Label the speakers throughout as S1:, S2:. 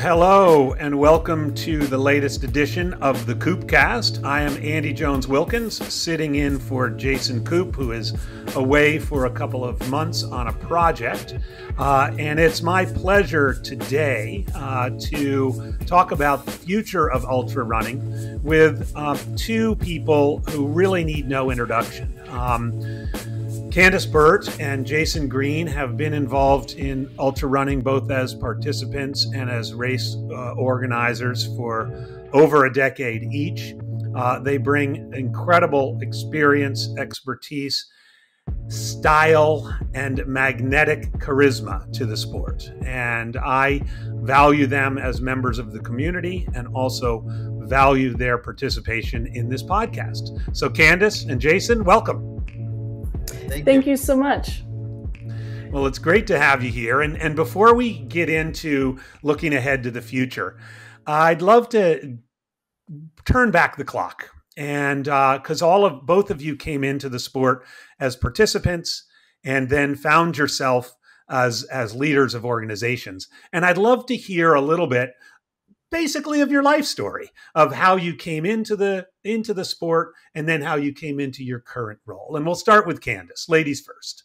S1: Hello, and welcome to the latest edition of the Koopcast. I am Andy Jones-Wilkins, sitting in for Jason Koop, who is away for a couple of months on a project. And it's my pleasure today to talk about the future of ultra running with two people who really need no introduction. Candice Burt and Jason Green have been involved in ultra running both as participants and as race organizers for over a decade each. They bring incredible experience, expertise, style, and magnetic charisma to the sport. And I value them as members of the community and also value their participation in this podcast. So Candice and Jason, welcome.
S2: Thank you so much.
S1: Well, it's great to have you here. And before we get into looking ahead to the future, I'd love to turn back the clock. And because both of you came into the sport as participants and then found yourself as leaders of organizations. And I'd love to hear a little bit basically of your life story, of how you came into the sport and then how you came into your current role. And we'll start with Candice. Ladies first.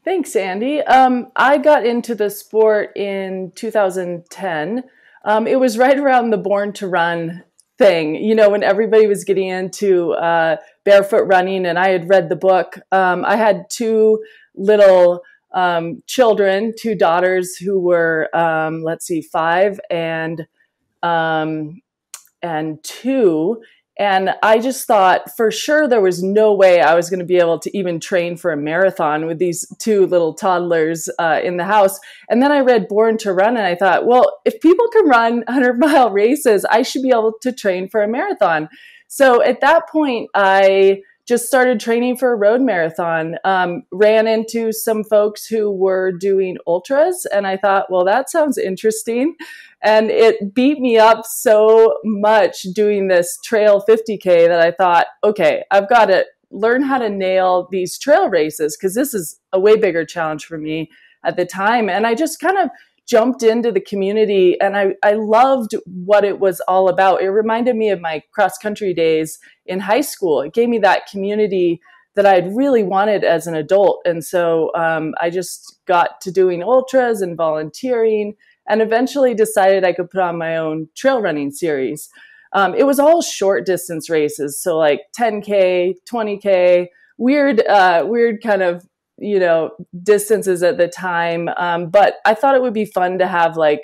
S2: Thanks, Andy. I got into the sport in 2010. It was right around the Born to Run thing, when everybody was getting into barefoot running, and I had read the book. I had two little children, two daughters who were, 5 and 2. And I just thought for sure there was no way I was going to be able to even train for a marathon with these two little toddlers in the house. And then I read Born to Run and I thought, well, if people can run 100-mile races, I should be able to train for a marathon. So at that point, I just started training for a road marathon, ran into some folks who were doing ultras. And I thought, well, that sounds interesting. And it beat me up so much doing this trail 50K that I thought, okay, I've got to learn how to nail these trail races because this is a way bigger challenge for me at the time. And I just kind of jumped into the community and I loved what it was all about. It reminded me of my cross country days in high school. It gave me that community that I'd really wanted as an adult. And so I just got to doing ultras and volunteering and eventually decided I could put on my own trail running series. It was all short distance races. So like 10K, 20K, weird kind of, distances at the time. But I thought it would be fun to have like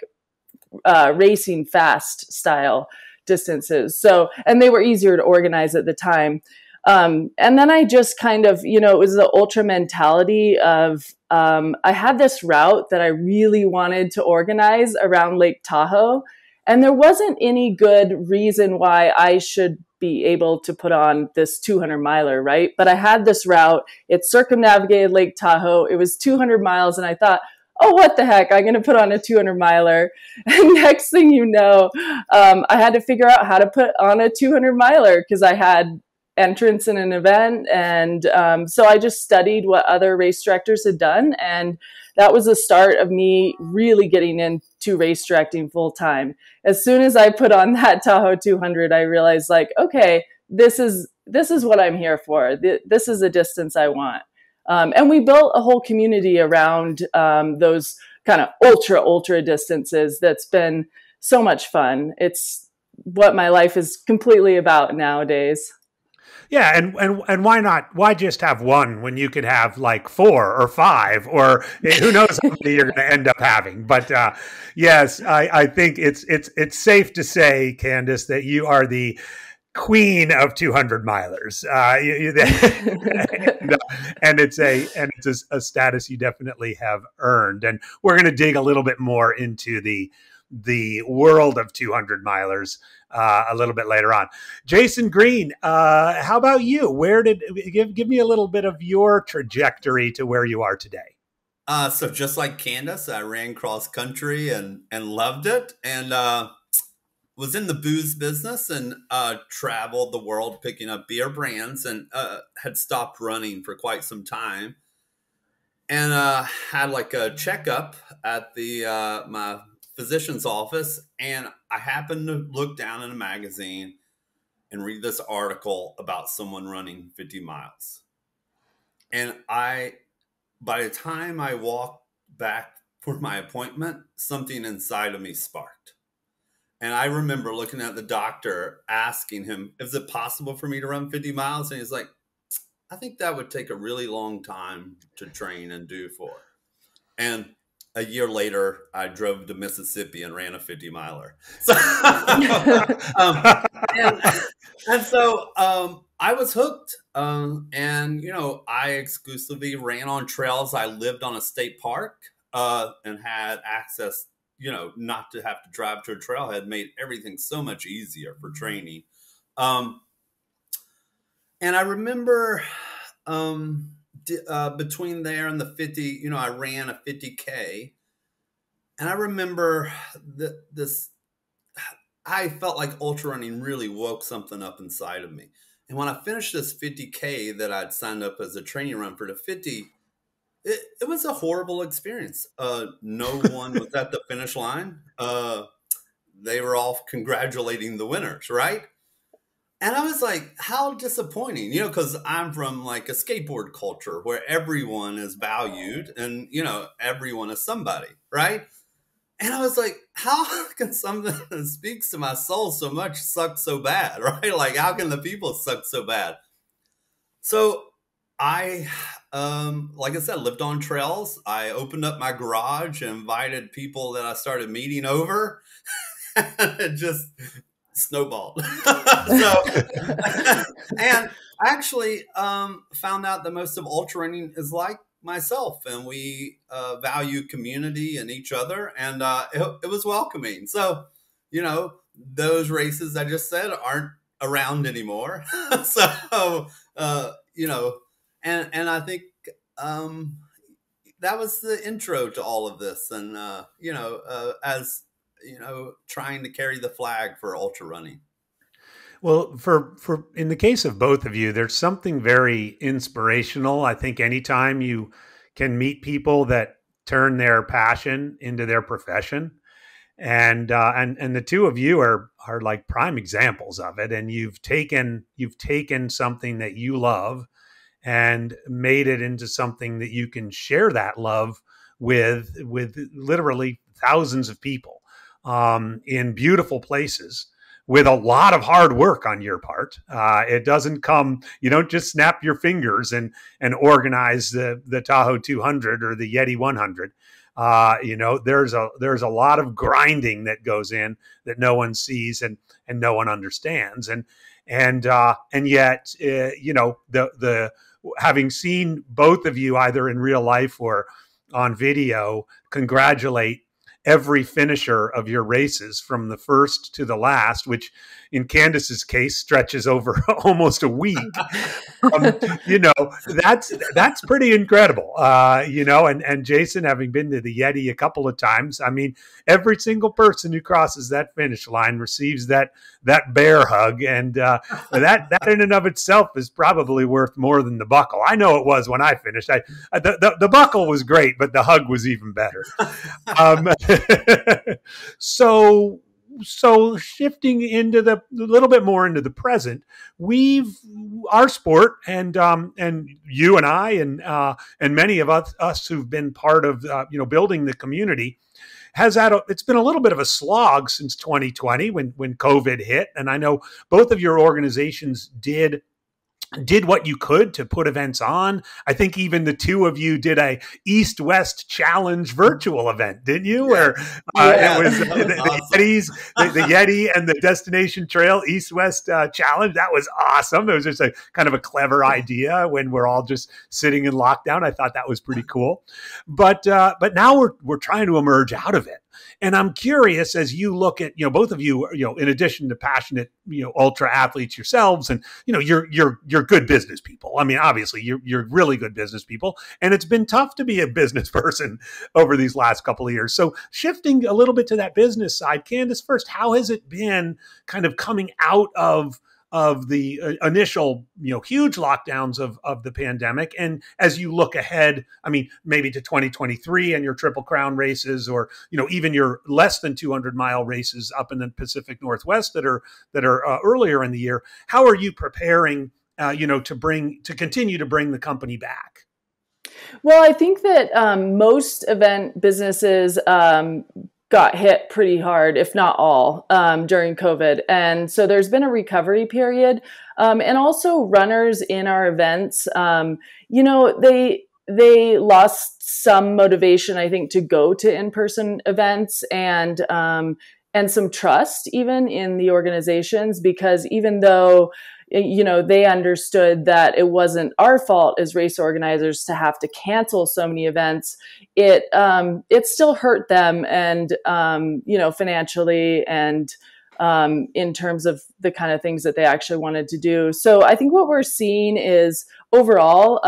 S2: racing fast style distances. So, and they were easier to organize at the time. And then I just kind of, it was the ultra mentality of, I had this route that I really wanted to organize around Lake Tahoe. And there wasn't any good reason why I should be able to put on this 200 miler, right? But I had this route. It circumnavigated Lake Tahoe. It was 200 miles. And I thought, oh, what the heck? I'm going to put on a 200 miler. And next thing you know, I had to figure out how to put on a 200 miler because I had entrance in an event. And so I just studied what other race directors had done. And that was the start of me really getting into race directing full time. As soon as I put on that Tahoe 200, I realized like, okay, this is what I'm here for. This is the distance I want. And we built a whole community around those kind of ultra distances. That's been so much fun. It's what my life is completely about nowadays.
S1: Yeah, and why not? Why just have one when you could have like 4 or 5 or who knows how many you're going to end up having? But yes, I think it's safe to say, Candice, that you are the queen of 200 milers, and it's a status you definitely have earned. And we're going to dig a little bit more into the world of 200 milers a little bit later on. Jason Green, how about you? Give me a little bit of your trajectory to where you are today.
S3: So just like Candice, I ran cross country and loved it, and was in the booze business and traveled the world picking up beer brands, and had stopped running for quite some time. And had like a checkup at the my physician's office, and I happened to look down in a magazine and read this article about someone running 50 miles. And by the time I walked back for my appointment, something inside of me sparked. And I remember looking at the doctor, asking him, is it possible for me to run 50 miles? And he's like, I think that would take a really long time to train and do for. And a year later, I drove to Mississippi and ran a 50 miler. So, and so I was hooked. And, you know, I exclusively ran on trails. I lived on a state park and had access, you know, not to have to drive to a trailhead, made everything so much easier for training. And I remember between there and the 50, you know, I ran a 50K. And I remember I felt like ultra running really woke something up inside of me. And when I finished this 50K that I'd signed up as a training run for the 50, it was a horrible experience. No one was at the finish line. They were all congratulating the winners, right? And I was like, how disappointing, you know, because I'm from like a skateboard culture where everyone is valued and, you know, everyone is somebody, right? And I was like, how can something that speaks to my soul so much suck so bad, right? Like, how can the people suck so bad? So I, like I said, lived on trails. I opened up my garage and invited people that I started meeting over. And it just snowballed. And I actually found out that most of ultra running is like myself, and we value community and each other, and it was welcoming. So, you know, those races I just said aren't around anymore. So, you know, and I think that was the intro to all of this, and you know, as you know, trying to carry the flag for ultra running.
S1: Well, for in the case of both of you, there's something very inspirational. I think anytime you can meet people that turn their passion into their profession, and the two of you are like prime examples of it. And you've taken something that you love and made it into something that you can share that love with literally thousands of people in beautiful places, with a lot of hard work on your part. It doesn't come, you don't just snap your fingers and organize the Tahoe 200 or the Yeti 100. You know, there's a lot of grinding that goes in that no one sees and no one understands. And yet, you know, the having seen both of you either in real life or on video congratulate every finisher of your races from the first to the last, which in Candice's case stretches over almost a week. You know, that's pretty incredible. You know, and Jason, having been to the Yeti a couple of times, I mean, every single person who crosses that finish line receives that bear hug, and that in and of itself is probably worth more than the buckle. I know it was when I finished. The buckle was great, but the hug was even better. So shifting into a little bit more into the present, our sport and you and I and many of us who've been part of you know, building the community, it's been a little bit of a slog since 2020 when COVID hit. And I know both of your organizations did what you could to put events on. I think even the two of you did a East-West Challenge virtual event, didn't you? Where it was the Yeti and the Destination Trail East-West Challenge. That was awesome. It was just a kind of a clever idea when we're all just sitting in lockdown. I thought that was pretty cool. But now we're trying to emerge out of it. And I'm curious, as you look at, you know, both of you, you know, in addition to passionate, you know, ultra athletes yourselves, and, you know, you're good business people. I mean, obviously you're really good business people, and it's been tough to be a business person over these last couple of years. So shifting a little bit to that business side, Candice, first, how has it been kind of coming out of of the initial, huge lockdowns of the pandemic. And as you look ahead, I mean, maybe to 2023 and your Triple Crown races, or, even your less than 200-mile races up in the Pacific Northwest that are earlier in the year, how are you preparing, to continue to bring the company back?
S2: Well, I think that most event businesses got hit pretty hard, if not all, during COVID. And so there's been a recovery period. And also runners in our events, they lost some motivation, I think, to go to in-person events and some trust even in the organizations, because even though they understood that it wasn't our fault as race organizers to have to cancel so many events, it still hurt them, and financially, and in terms of the kind of things that they actually wanted to do. So I think what we're seeing is overall,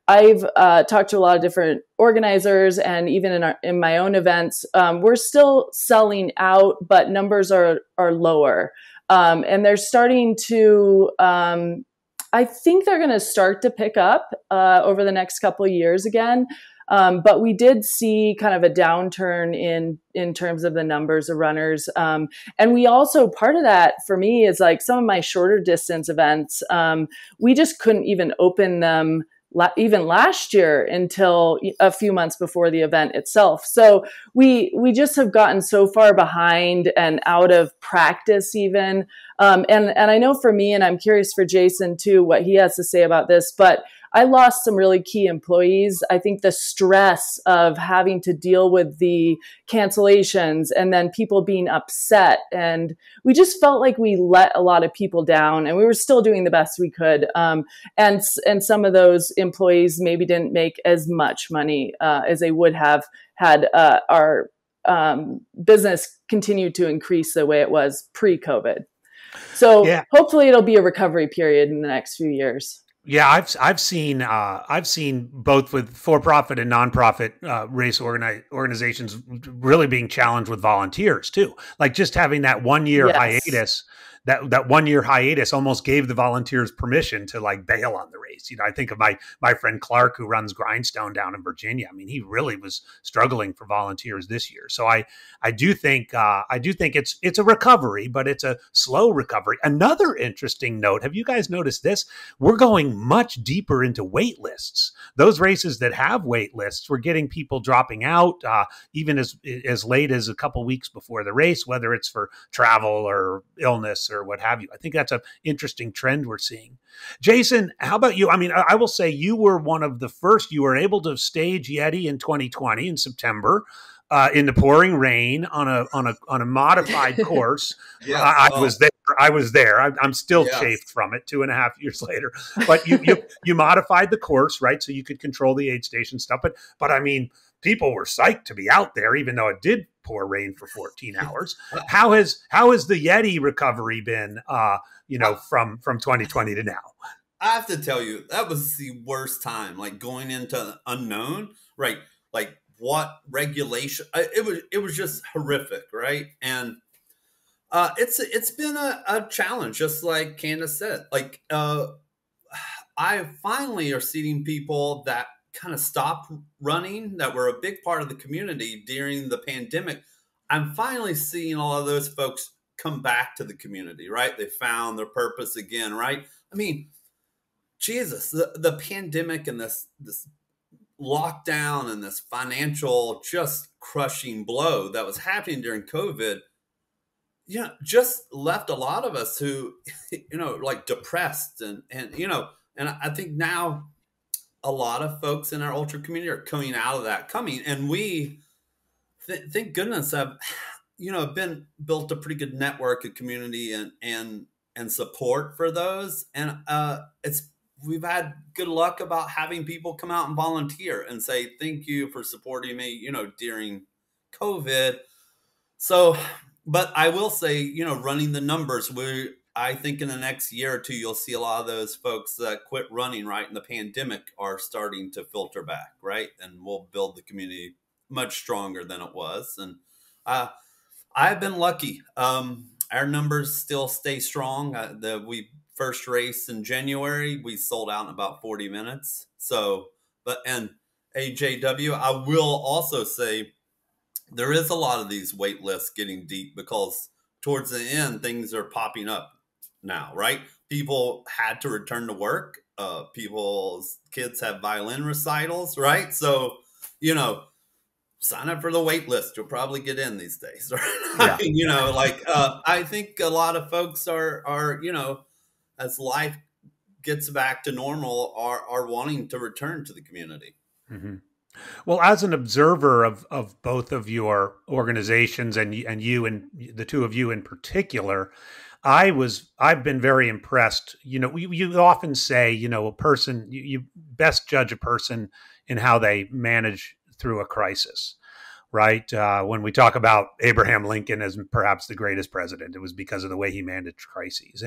S2: I've talked to a lot of different organizers, and even in my own events, we're still selling out, but numbers are lower. And they're starting to, I think they're going to start to pick up over the next couple of years again. But we did see kind of a downturn in terms of the numbers of runners. And we also, part of that for me is like some of my shorter distance events, we just couldn't even open them even last year until a few months before the event itself. So we just have gotten so far behind and out of practice even. And I know for me, and I'm curious for Jason too, what he has to say about this, but I lost some really key employees. I think the stress of having to deal with the cancellations and then people being upset, and we just felt like we let a lot of people down, and we were still doing the best we could. And some of those employees maybe didn't make as much money as they would have had our business continued to increase the way it was pre-COVID. So hopefully it'll be a recovery period in the next few years.
S1: Yeah, I've seen both with for-profit and nonprofit race organizations really being challenged with volunteers too. Like just having that 1 year hiatus. That 1 year hiatus almost gave the volunteers permission to like bail on the race. I think of my friend Clark, who runs Grindstone down in Virginia. I mean, he really was struggling for volunteers this year. So I do think it's a recovery, but it's a slow recovery. Another interesting note: have you guys noticed this? We're going much deeper into wait lists. Those races that have wait lists, we're getting people dropping out even as late as a couple weeks before the race, whether it's for travel or illness or what have you. I think that's an interesting trend we're seeing. Jason, how about you? I mean, I will say you were one of the first. You were able to stage Yeti in 2020 in September in the pouring rain on a modified course. I was there. I'm still chafed from it 2.5 years later. But you modified the course, right? So you could control the aid station stuff. But I mean, people were psyched to be out there, even though it did pour rain for 14 hours. How has the Yeti recovery been, from 2020 to now?
S3: I have to tell you, that was the worst time, like going into unknown, right? Like what regulation, it was just horrific, right? And it's been a challenge, just like Candice said. Like I finally are seeing people that kind of stopped running, that were a big part of the community during the pandemic. I'm finally seeing a lot of those folks come back to the community, right? They found their purpose again, right? I mean, Jesus, the pandemic and this lockdown and this financial just crushing blow that was happening during COVID, just left a lot of us who, like depressed and I think now a lot of folks in our ultra community are coming out of that, and we thank goodness have been built a pretty good network of community and support for those, and we've had good luck about having people come out and volunteer and say thank you for supporting me during COVID. So but I will say, running the numbers, I think in the next year or two, you'll see a lot of those folks that quit running right in the pandemic are starting to filter back, right? And we'll build the community much stronger than it was. And I've been lucky. our numbers still stay strong. We first race in January, we sold out in about 40 minutes. So, and AJW, I will also say there is a lot of these wait lists getting deep because towards the end, things are popping up now, right? People had to return to work. People's kids have violin recitals, right? So, sign up for the wait list. You'll probably get in these days, right?
S1: Yeah.
S3: I think a lot of folks are, as life gets back to normal, are wanting to return to the community.
S1: Mm-hmm. Well, as an observer of both of your organizations and you and the two of you in particular, I've been very impressed. You often say, a person, you best judge a person in how they manage through a crisis, right? When we talk about Abraham Lincoln as perhaps the greatest president, it was because of the way he managed crises.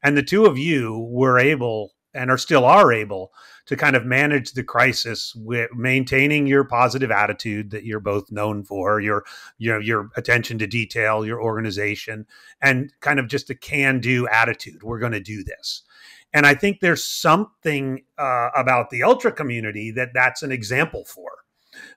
S1: And the two of you were able and are able to kind of manage the crisis with maintaining your positive attitude that you're both known for, your attention to detail, your organization, and kind of just a can-do attitude. We're going to do this. And I think there's something about the ultra community that's an example for,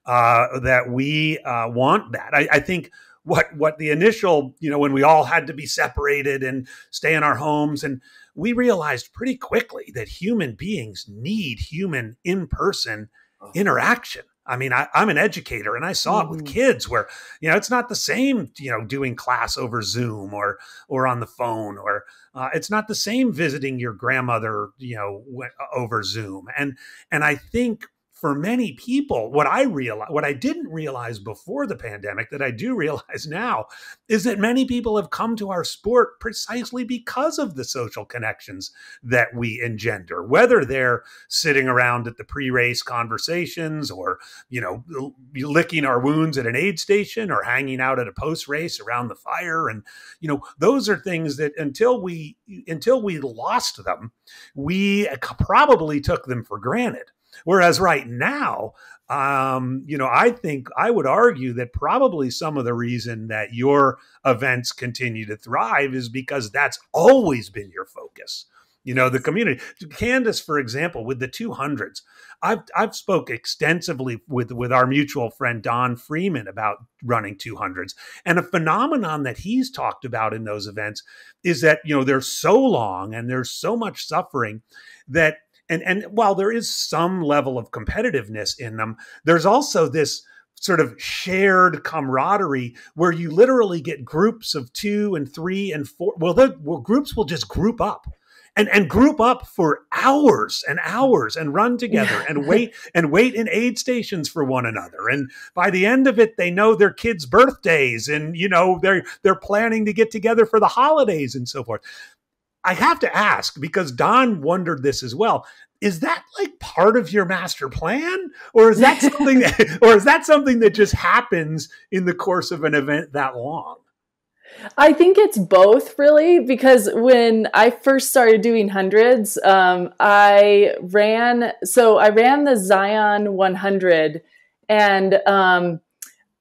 S1: that we want that. I think what the initial, when we all had to be separated and stay in our homes, and we realized pretty quickly that human beings need human in-person interaction. I mean, I'm an educator, and I saw it with kids where, it's not the same, doing class over Zoom or on the phone, or it's not the same visiting your grandmother, over Zoom. And I think for many people, what I didn't realize before the pandemic that I do realize now is that many people have come to our sport precisely because of the social connections that we engender, whether they're sitting around at the pre-race conversations or, licking our wounds at an aid station or hanging out at a post-race around the fire. And, those are things that until we lost them, we probably took them for granted. Whereas right now, I think I would argue that probably some of the reason that your events continue to thrive is because that's always been your focus. The community. Candice, for example, with the 200s, I've spoke extensively with our mutual friend Don Freeman about running 200s, and a phenomenon that he's talked about in those events is that they're so long and there's so much suffering that. And while there is some level of competitiveness in them, there's also this sort of shared camaraderie where you literally get groups of 2 and 3 and 4. Groups will just group up and group up for hours and hours and run together and wait in aid stations for one another. And by the end of it, they know their kids' birthdays and, they're planning to get together for the holidays and so forth. I have to ask, because Don wondered this as well. Is that like part of your master plan, or is that something that just happens in the course of an event that long?
S2: I think it's both, really, because when I first started doing hundreds, I ran the Zion 100, and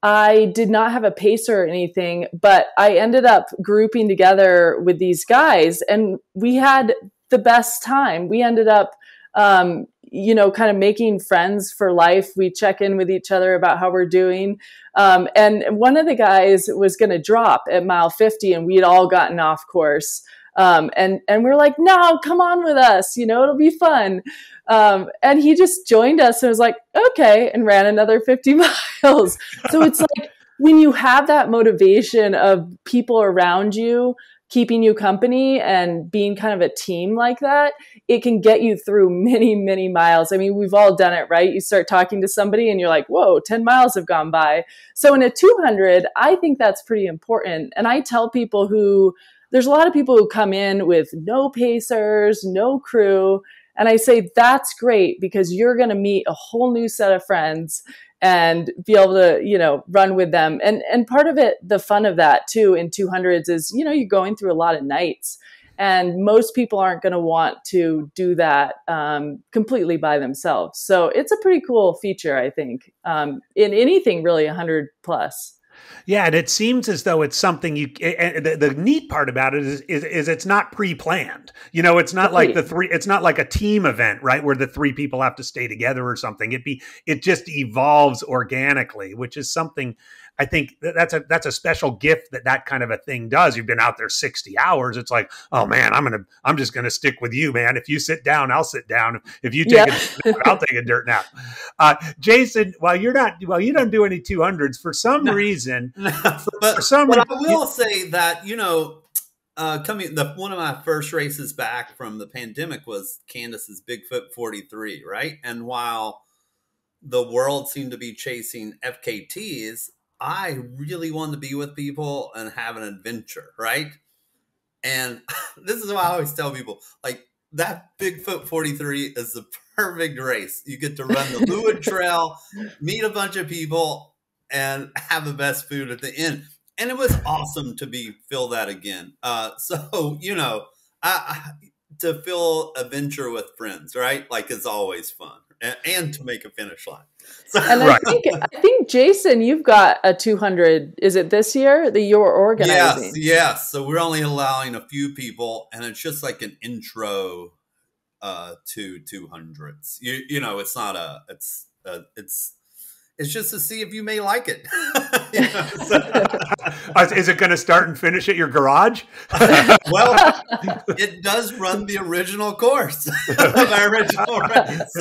S2: I did not have a pacer or anything, but I ended up grouping together with these guys, and we had the best time. We ended up, kind of making friends for life. We check in with each other about how we're doing. And one of the guys was going to drop at mile 50, and we had all gotten off course. And we're like, no, come on with us, it'll be fun. And he just joined us and was like, okay, and ran another 50 miles. So it's like when you have that motivation of people around you, keeping you company and being kind of a team like that, it can get you through many, many miles. I mean, we've all done it, right? You start talking to somebody and you're like, whoa, 10 miles have gone by. So in a 200, I think that's pretty important. And I tell people there's a lot of people who come in with no pacers, no crew. And I say, that's great, because you're going to meet a whole new set of friends and be able to, run with them. And part of it, the fun of that too, in 200s is, you're going through a lot of nights, and most people aren't going to want to do that completely by themselves. So it's a pretty cool feature, I think, in anything really 100 plus.
S1: Yeah, and it seems as though it's something and the neat part about it is it's not pre-planned. It's not like it's not like a team event, right? Where the three people have to stay together or something. It just evolves organically, which is something I think that's a special gift that kind of a thing does. You've been out there 60 hours. It's like, oh man, I'm just going to stick with you, man. If you sit down, I'll sit down. If you take a nap, I'll take a dirt nap. Jason, while you don't do any 200s for some reason,
S3: but I will say that, one of my first races back from the pandemic was Candice's Bigfoot 43, right? And while the world seemed to be chasing FKTs, I really wanted to be with people and have an adventure, right? And this is why I always tell people, like, that Bigfoot 43 is the perfect race. You get to run the Lewin Trail, meet a bunch of people, and have the best food at the end. And it was awesome to feel that again. To feel adventure with friends, right? Like, it's always fun. And to make a finish line. So,
S2: and I think Jason, you've got a 200. Is it this year that you're organizing?
S3: Yes. So we're only allowing a few people, and it's just like an intro to 200s. It's not it's just to see if you may like it.
S1: Is it going to start and finish at your garage?
S3: Well, it does run the original course of our original race.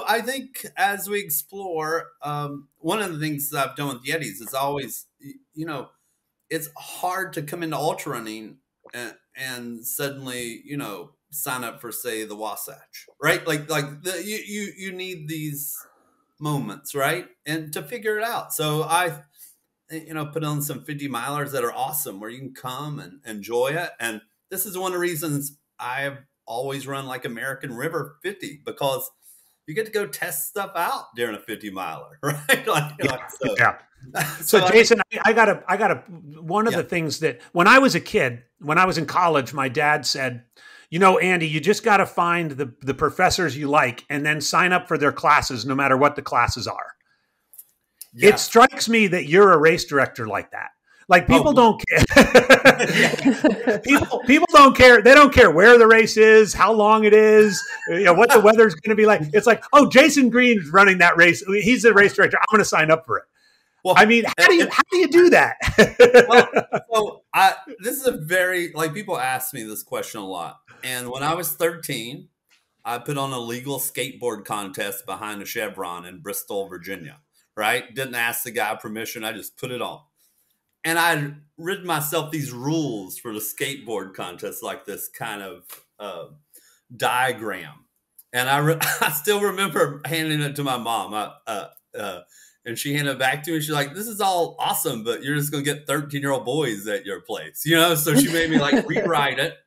S3: I think as we explore, one of the things that I've done with Yetis is always, it's hard to come into ultra running and suddenly, sign up for, say, the Wasatch, right? You need these moments, right? And to figure it out. So I, put on some 50 milers that are awesome where you can come and enjoy it. And this is one of the reasons I've always run like American River 50, because you get to go test stuff out during a 50 miler, right?
S1: So Jason, I got one of the things that when I was a kid, when I was in college, my dad said, Andy, you just got to find the professors you like and then sign up for their classes, no matter what the classes are. Yeah. It strikes me that you're a race director like that. Like, people don't care. people don't care. They don't care where the race is, how long it is, what the weather's going to be like. It's like, oh, Jason Green's running that race. He's the race director. I'm going to sign up for it. Well, I mean, how do you do that?
S3: This is a very, people ask me this question a lot. And when I was 13, I put on a legal skateboard contest behind a Chevron in Bristol, Virginia, right? Didn't ask the guy permission. I just put it on. And I'd written myself these rules for the skateboard contest, like this kind of diagram. And I still remember handing it to my mom. And she handed it back to me. She's like, this is all awesome, but you're just going to get 13-year-old boys at your place, So she made me rewrite it.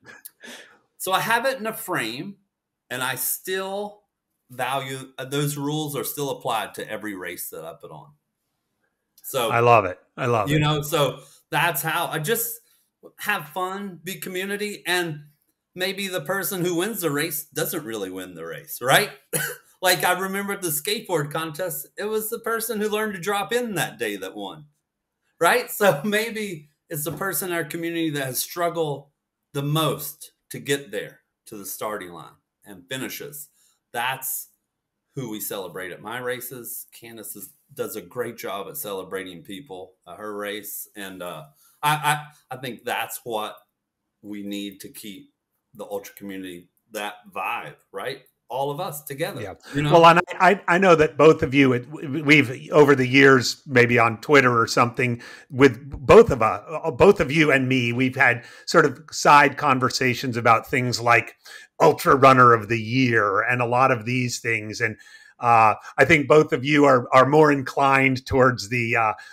S3: So I have it in a frame, and I still value those rules are still applied to every race that I put on. So
S1: I love it. it.
S3: So that's how I just have fun, be community, and maybe the person who wins the race doesn't really win the race, right? I remember at the skateboard contest, it was the person who learned to drop in that day that won, right? So maybe it's the person in our community that has struggled the most to get there to the starting line and finishes. That's who we celebrate at my races. Candice does a great job at celebrating people, her race. And I think that's what we need to keep the ultra community, that vibe, right? All of us together.
S1: Yeah. Well, and I know that both of you, we've over the years, maybe on Twitter or something, with both of you and me, we've had sort of side conversations about things like Ultra Runner of the Year and a lot of these things. And I think both of you are more inclined towards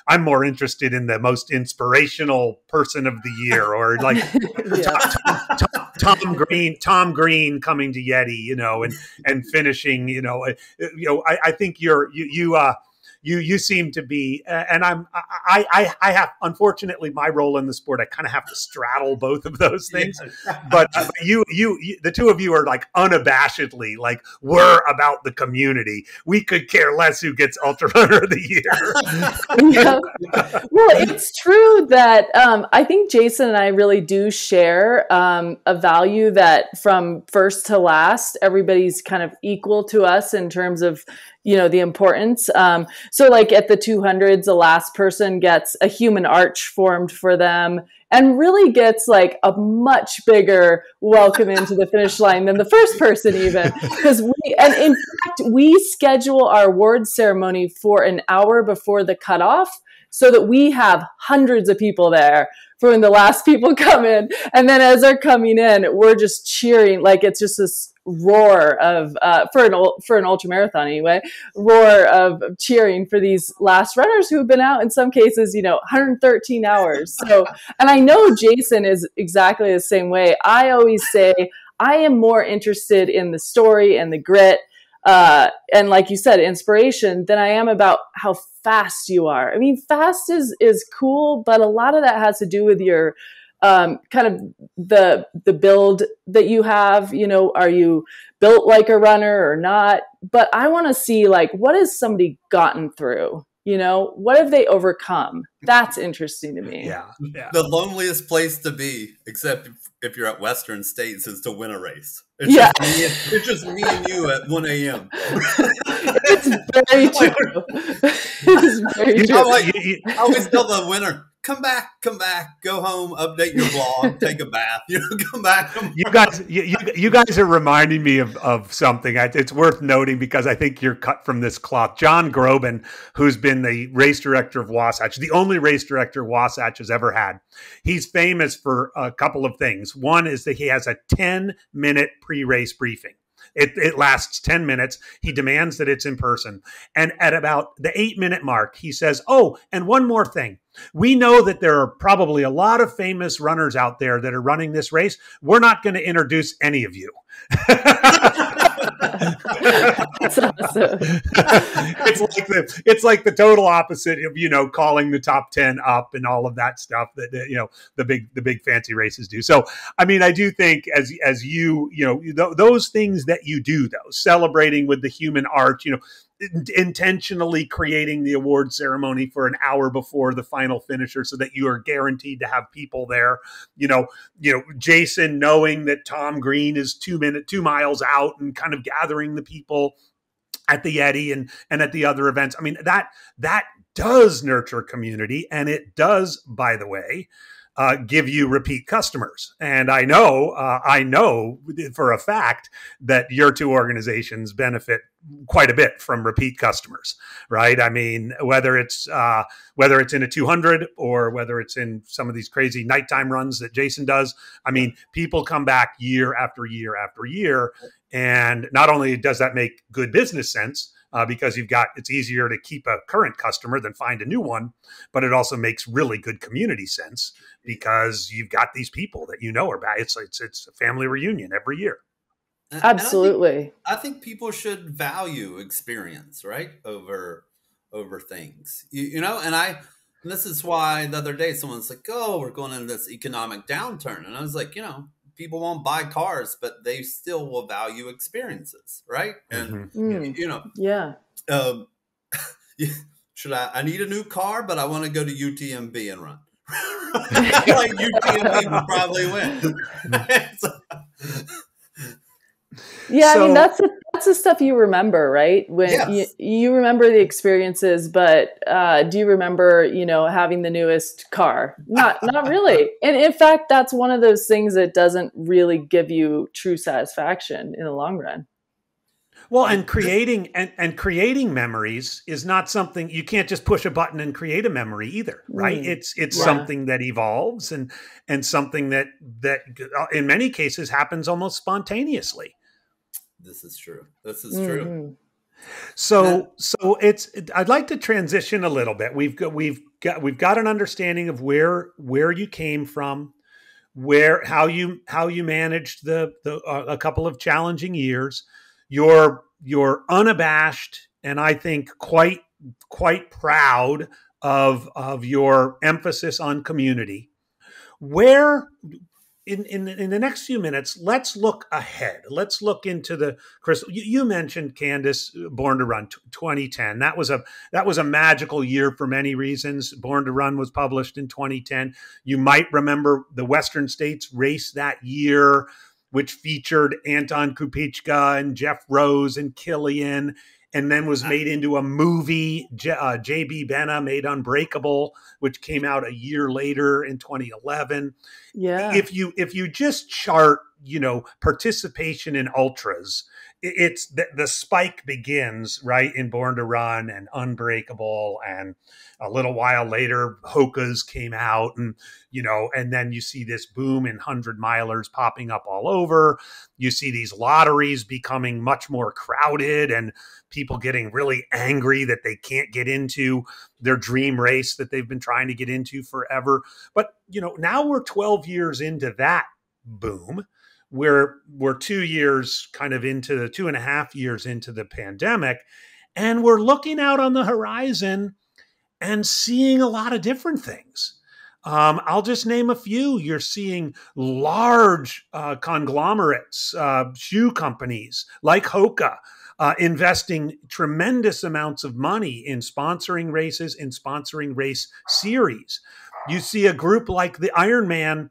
S1: I'm more interested in the most inspirational person of the year, or Tom Green coming to Yeti, and finishing, I think you seem to be, and I have, unfortunately, my role in the sport, I kind of have to straddle both of those things. But you, the two of you are like unabashedly like, we're about the community. We could care less who gets Ultra Runner of the Year.
S2: Yeah. Well, it's true that I think Jason and I really do share a value that from first to last, everybody's kind of equal to us in terms of, the importance. So like at the 200s, the last person gets a human arch formed for them and really gets like a much bigger welcome into the finish line than the first person even. And in fact, we schedule our award ceremony for an hour before the cutoff so that we have hundreds of people there for when the last people come in. And then as they're coming in, we're just cheering. Like it's just this roar of, for an ultra marathon anyway, roar of cheering for these last runners who have been out in some cases, 113 hours. So, and I know Jason is exactly the same way. I always say I am more interested in the story and the grit, and like you said, inspiration than I am about how fast you are. I mean, fast is cool, but a lot of that has to do with your kind of the build that you have. Are you built like a runner or not? But I want to see like, what has somebody gotten through? What have they overcome? That's interesting to me.
S1: Yeah.
S3: The loneliest place to be, except if you're at Western States, is to win a race. It's just me and you at 1 a.m.
S2: It's very true. It's very true.
S3: I always tell the winner, come back, go home, update your blog, take a bath, come back.
S1: You guys are reminding me of something. It's worth noting because I think you're cut from this cloth. John Groban, who's been the race director of Wasatch, the only race director Wasatch has ever had. He's famous for a couple of things. One is that he has a 10-minute pre-race briefing. It lasts 10 minutes. He demands that it's in person. And at about the 8-minute mark, he says, oh, and one more thing. We know that there are probably a lot of famous runners out there that are running this race. We're not going to introduce any of you.
S2: That's awesome.
S1: It's like the total opposite of, calling the top 10 up and all of that stuff that, the big fancy races do. So, I mean, I do think as those things that you do, though, celebrating with the human arch, intentionally creating the award ceremony for an hour before the final finisher so that you are guaranteed to have people there. Jason knowing that Tom Green is 2 miles out and kind of gathering the people at the Eddy and at the other events. I mean, that does nurture community, and it does, by the way, give you repeat customers. And I know for a fact that your two organizations benefit quite a bit from repeat customers, right? I mean, whether it's in a 200 or whether it's in some of these crazy nighttime runs that Jason does. I mean, people come back year after year after year. And not only does that make good business sense, because it's easier to keep a current customer than find a new one, but it also makes really good community sense because you've got these people that are back. It's a family reunion every year.
S2: Absolutely.
S3: I think people should value experience, right? Over things, and this is why the other day someone's like, oh, we're going into this economic downturn. And I was like, people won't buy cars, but they still will value experiences, right? And
S2: yeah.
S3: Should I need a new car, but I want to go to UTMB and run. Like UTMB would probably win.
S2: Yeah, I mean that's the stuff you remember, right? When
S3: yes.
S2: you remember the experiences, but do you remember, having the newest car? Not really. And in fact, that's one of those things that doesn't really give you true satisfaction in the long run.
S1: Well, and creating memories is not something you can't just push a button and create a memory either, right? It's something that evolves and something that in many cases happens almost spontaneously.
S3: This is true. True.
S1: So I'd like to transition a little bit. We've got an understanding of where you came from, how you managed a couple of challenging years. You're unabashed and I think quite quite proud of your emphasis on community. Where in the next few minutes, let's look ahead. Let's look into the crystal. You mentioned, Candice, Born to Run 2010. That was a magical year for many reasons. Born to Run was published in 2010. You might remember the Western States race that year, which featured Anton Kupichka and Jeff Rose and Killian, and then was made into a movie. J.B. Benna made Unbreakable, which came out a year later in 2011.
S2: Yeah.
S1: If you just chart, participation in ultras, it's the spike begins right in Born to Run and Unbreakable, and a little while later Hoka's came out, and and then you see this boom in 100-milers popping up all over. You see these lotteries becoming much more crowded, and people getting really angry that they can't get into their dream race that they've been trying to get into forever. But now we're 12 years into that boom. We're 2 years kind of into the 2.5 years into the pandemic, and we're looking out on the horizon and seeing a lot of different things. I'll just name a few. You're seeing large conglomerates, shoe companies like Hoka, investing tremendous amounts of money in sponsoring races, in sponsoring race series. You see a group like the Ironman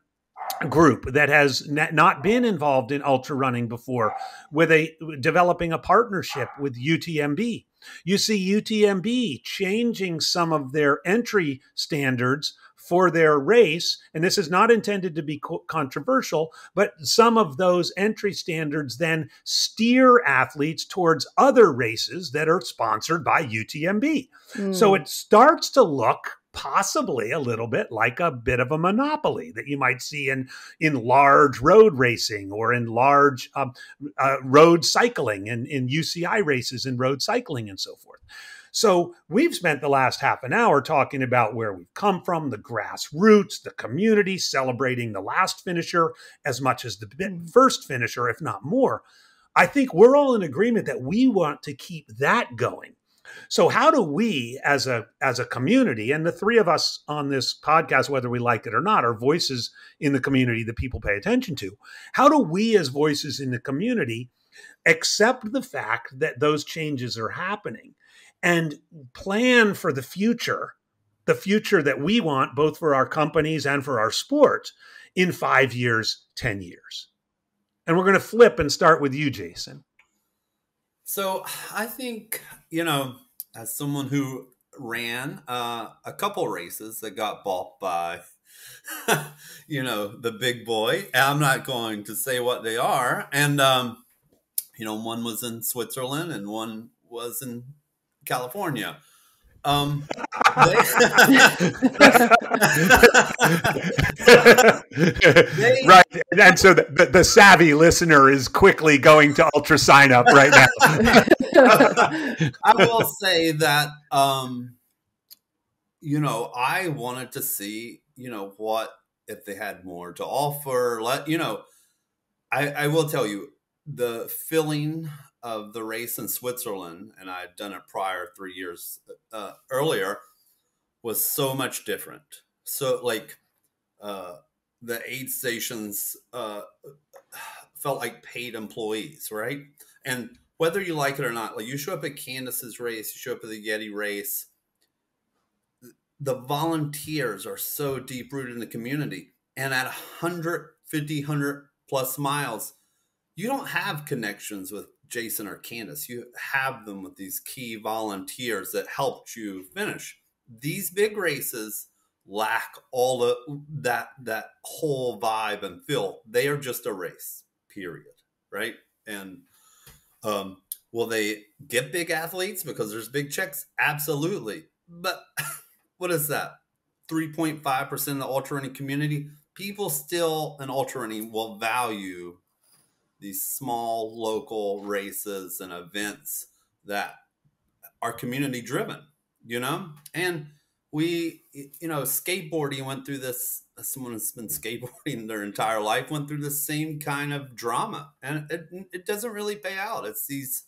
S1: group that has not been involved in ultra running before, developing a partnership with UTMB. You see UTMB changing some of their entry standards for their race, and this is not intended to be controversial, but some of those entry standards then steer athletes towards other races that are sponsored by UTMB. So it starts to look possibly a little bit like a bit of a monopoly that you might see in large road racing, or in large road cycling, and in UCI races and road cycling and so forth. So we've spent the last half an hour talking about where we've come from, the grassroots, the community, celebrating the last finisher as much as the first finisher, if not more. I think we're all in agreement that we want to keep that going. So how do we as a community, and the three of us on this podcast, whether we like it or not, are voices in the community that people pay attention to, how do we as voices in the community accept the fact that those changes are happening and plan for the future that we want, both for our companies and for our sport, in 5 years, 10 years? And we're going to flip and start with you, Jason.
S3: So I think, as someone who ran a couple races that got bought by, the big boy, I'm not going to say what they are. And, one was in Switzerland and one was in California. Right.
S1: And so the savvy listener is quickly going to Ultra Sign Up right now.
S3: I will say that, I wanted to see, what if they had more to offer. I will tell you, the feeling of the race in Switzerland, and I had done it prior 3 years earlier, was so much different. So the aid stations felt like paid employees, right? And whether you like it or not, like you show up at Candice's race, you show up at the Yeti race, the volunteers are so deep rooted in the community. And at 150, 100 plus miles, you don't have connections with Jason or Candice. You have them with these key volunteers that helped you finish. These big races lack all of that whole vibe and feel. They are just a race, period, right? And will they get big athletes because there's big checks? Absolutely. But what is that? 3.5% of the ultra running community? People still in ultra running will value these small local races and events that are community driven, and we, skateboarding went through this. Someone who's been skateboarding their entire life went through the same kind of drama, and it doesn't really pay out. It's these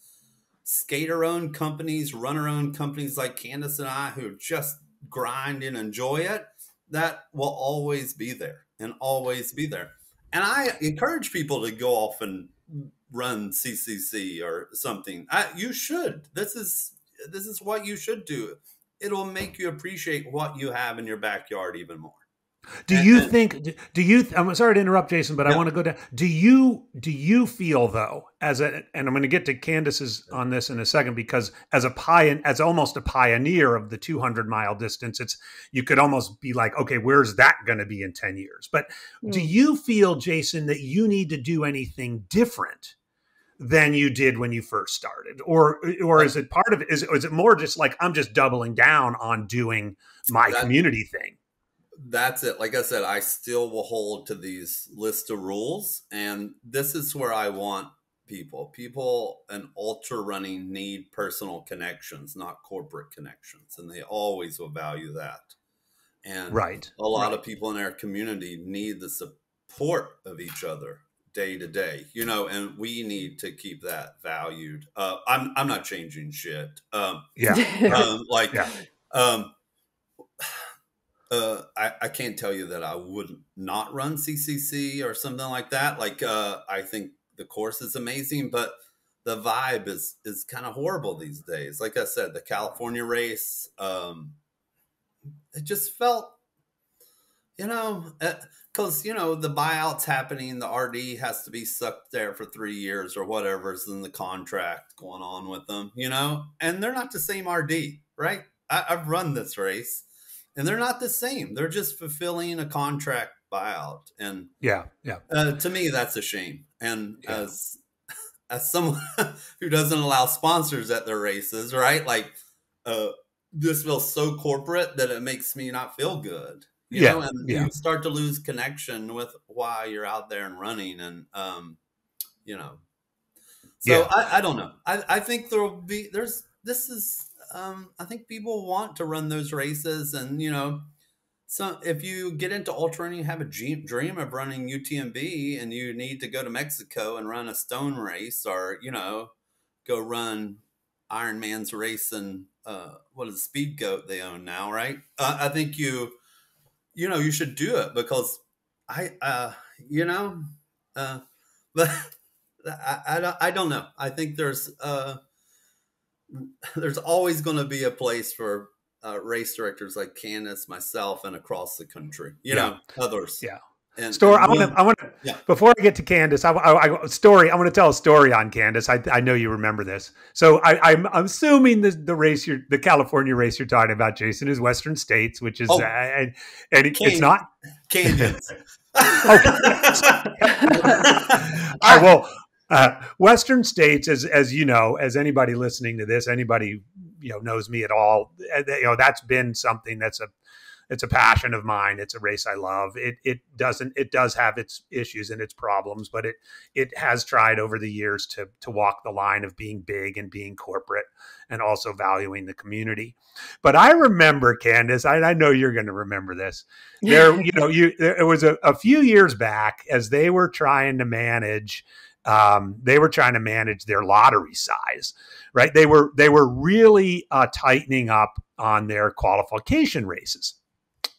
S3: skater-owned companies, runner-owned companies like Candice and I, who just grind and enjoy it, that will always be there and always be there. And I encourage people to go off and run CCC or something. You should. This is what you should do. It'll make you appreciate what you have in your backyard even more.
S1: Do you I'm sorry to interrupt, Jason, but I want to go down. Do you feel though, and I'm going to get to Candice's on this in a second, because as almost a pioneer of the 200-mile distance, you could almost be like, okay, where's that going to be in 10 years? But do you feel, Jason, that you need to do anything different than you did when you first started? Or is it part of it? Is it more just like, I'm just doubling down on doing my community thing?
S3: That's it. Like I said, I still will hold to these list of rules. And this is where I want people in ultra running need personal connections, not corporate connections. And they always will value that. And a lot of people in our community need the support of each other day to day, and we need to keep that valued. I'm not changing shit. I can't tell you that I would not run CCC or something like that. I think the course is amazing, but the vibe is kind of horrible these days. Like I said, the California race, it just felt, because, the buyout's happening, the RD has to be sucked there for 3 years or whatever's in the contract going on with them, and they're not the same RD, right? I've run this race. And they're not the same. They're just fulfilling a contract buyout. And to me, that's a shame. And as someone who doesn't allow sponsors at their races, right? This feels so corporate that it makes me not feel good. You start to lose connection with why you're out there and running. And, so I don't know. I think I think people want to run those races, and so if you get into ultra running, you have a dream of running UTMB, and you need to go to Mexico and run a stone race, or go run Ironman's race and what is Speed Goat they own now, right? I think you should do it, because but I don't know. I think there's always going to be a place for race directors like Candice, myself, and across the country, others.
S1: Yeah.
S3: And
S1: I want to, before I get to Candice, I want to tell a story on Candice. I know you remember this. So I'm assuming the California race you're talking about, Jason, is Western States, which is, it's not
S3: Candice.
S1: Western States, as you know, as anybody listening to this, anybody knows me at all, that's been something it's a passion of mine. It's a race I love. It does have its issues and its problems, but it has tried over the years to walk the line of being big and being corporate and also valuing the community. But I remember, Candice, I know you're going to remember this. It was a few years back, as they were trying to manage their lottery size, right? They were really tightening up on their qualification races.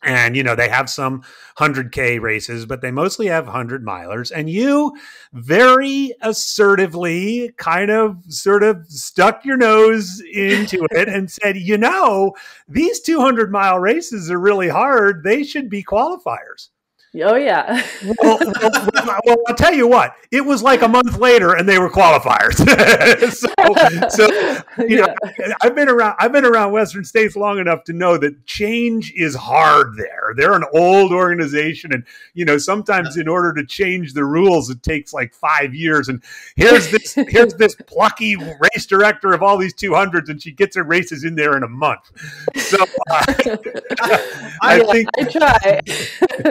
S1: And, they have some 100K races, but they mostly have 100 milers. And you very assertively sort of stuck your nose into it and said, these 200-mile races are really hard. They should be qualifiers.
S2: Oh, yeah.
S1: well, I'll tell you what, it was like a month later and they were qualifiers. I've been around Western States long enough to know that change is hard there. They're an old organization, and, sometimes in order to change the rules, it takes like 5 years. And here's this plucky race director of all these 200s, and she gets her races in there in a month. So I think
S2: I try.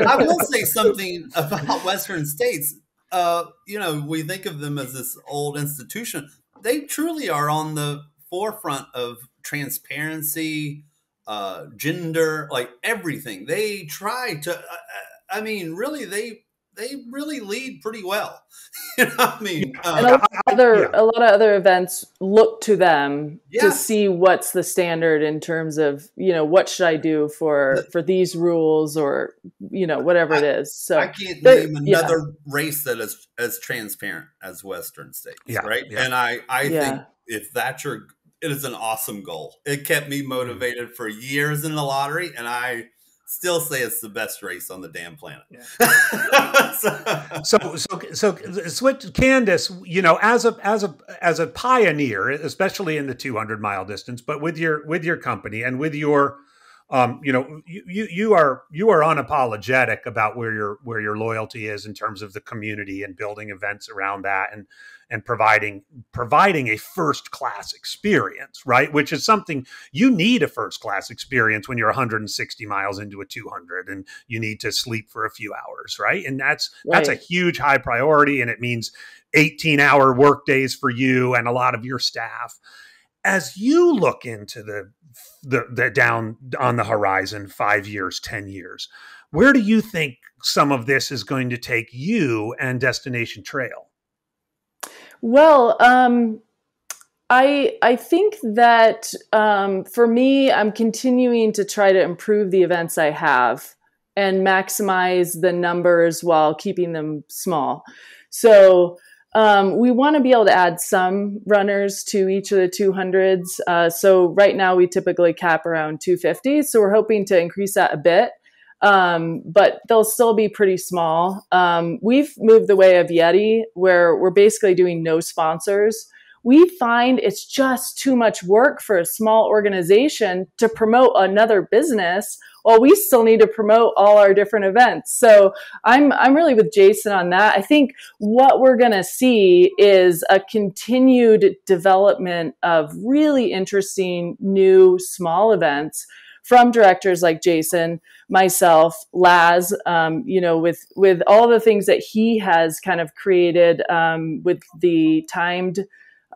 S3: I will say something about Western States. We think of them as this old institution. They truly are on the forefront of transparency, gender, like everything. They try to, really, they really lead pretty well. You know what I mean?
S2: And a lot of other events look to them to see what's the standard in terms of, what should I do for these rules or, whatever it is. So
S3: I can't name another race that is as transparent as Western States, right? Yeah. And I think if that's it is an awesome goal. It kept me motivated for years in the lottery, and I still say it's the best race on the damn planet. Yeah.
S1: so switch, Candice, as a pioneer, especially in the 200-mile distance, but with your company and with your, you are unapologetic about where your loyalty is in terms of the community and building events around that and providing a first-class experience, right? Which is something you need, a first-class experience when you're 160 miles into a 200 and you need to sleep for a few hours, right? And that's a huge high priority, and it means 18-hour work days for you and a lot of your staff. As you look into the down on the horizon, 5 years, 10 years, where do you think some of this is going to take you and Destination Trail?
S2: Well, I think that for me, I'm continuing to try to improve the events I have and maximize the numbers while keeping them small. So we want to be able to add some runners to each of the 200s. So right now we typically cap around 250. So we're hoping to increase that a bit. But they'll still be pretty small. We've moved the way of Yeti, where we're basically doing no sponsors. We find it's just too much work for a small organization to promote another business while we still need to promote all our different events. So I'm really with Jason on that. I think what we're going to see is a continued development of really interesting new small events from directors like Jason, myself, Laz, with all the things that he has kind of created with the timed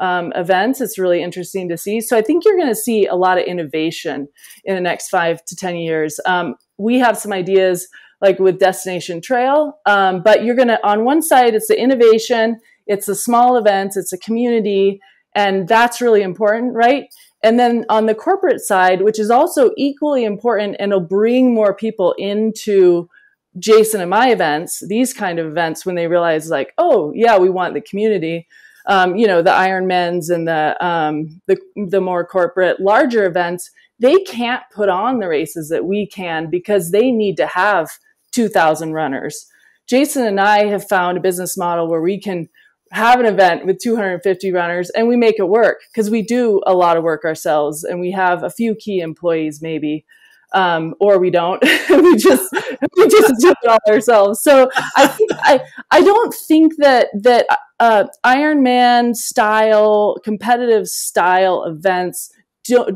S2: events. It's really interesting to see. So I think you're going to see a lot of innovation in the next 5 to 10 years. We have some ideas like with Destination Trail, but you're going to, on one side, it's the innovation, it's the small events, it's a community, and that's really important, right? And then on the corporate side, which is also equally important and will bring more people into Jason and my events, these kind of events, when they realize like, oh yeah, we want the community, the Ironmans and the more corporate, larger events, they can't put on the races that we can because they need to have 2,000 runners. Jason and I have found a business model where we can have an event with 250 runners and we make it work because we do a lot of work ourselves and we have a few key employees maybe, or we don't. we just do it all ourselves. So I don't think that Ironman style, competitive style events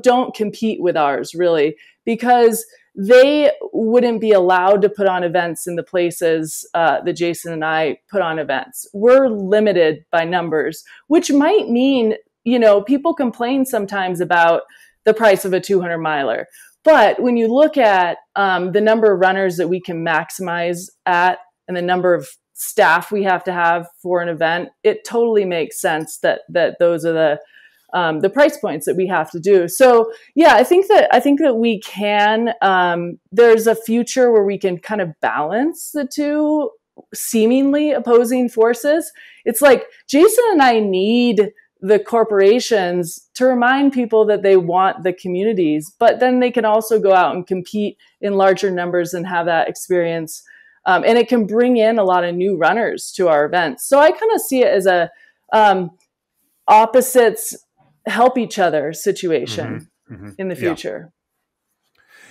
S2: don't compete with ours really, because they wouldn't be allowed to put on events in the places that Jason and I put on events. We're limited by numbers, which might mean, people complain sometimes about the price of a 200 miler. But when you look at the number of runners that we can maximize at and the number of staff we have to have for an event, it totally makes sense that those are the price points that we have to do. So yeah, I think that we can, there's a future where we can kind of balance the two seemingly opposing forces. It's like Jason and I need the corporations to remind people that they want the communities, but then they can also go out and compete in larger numbers and have that experience. And it can bring in a lot of new runners to our events. So I kind of see it as a opposites help each other situation in the future.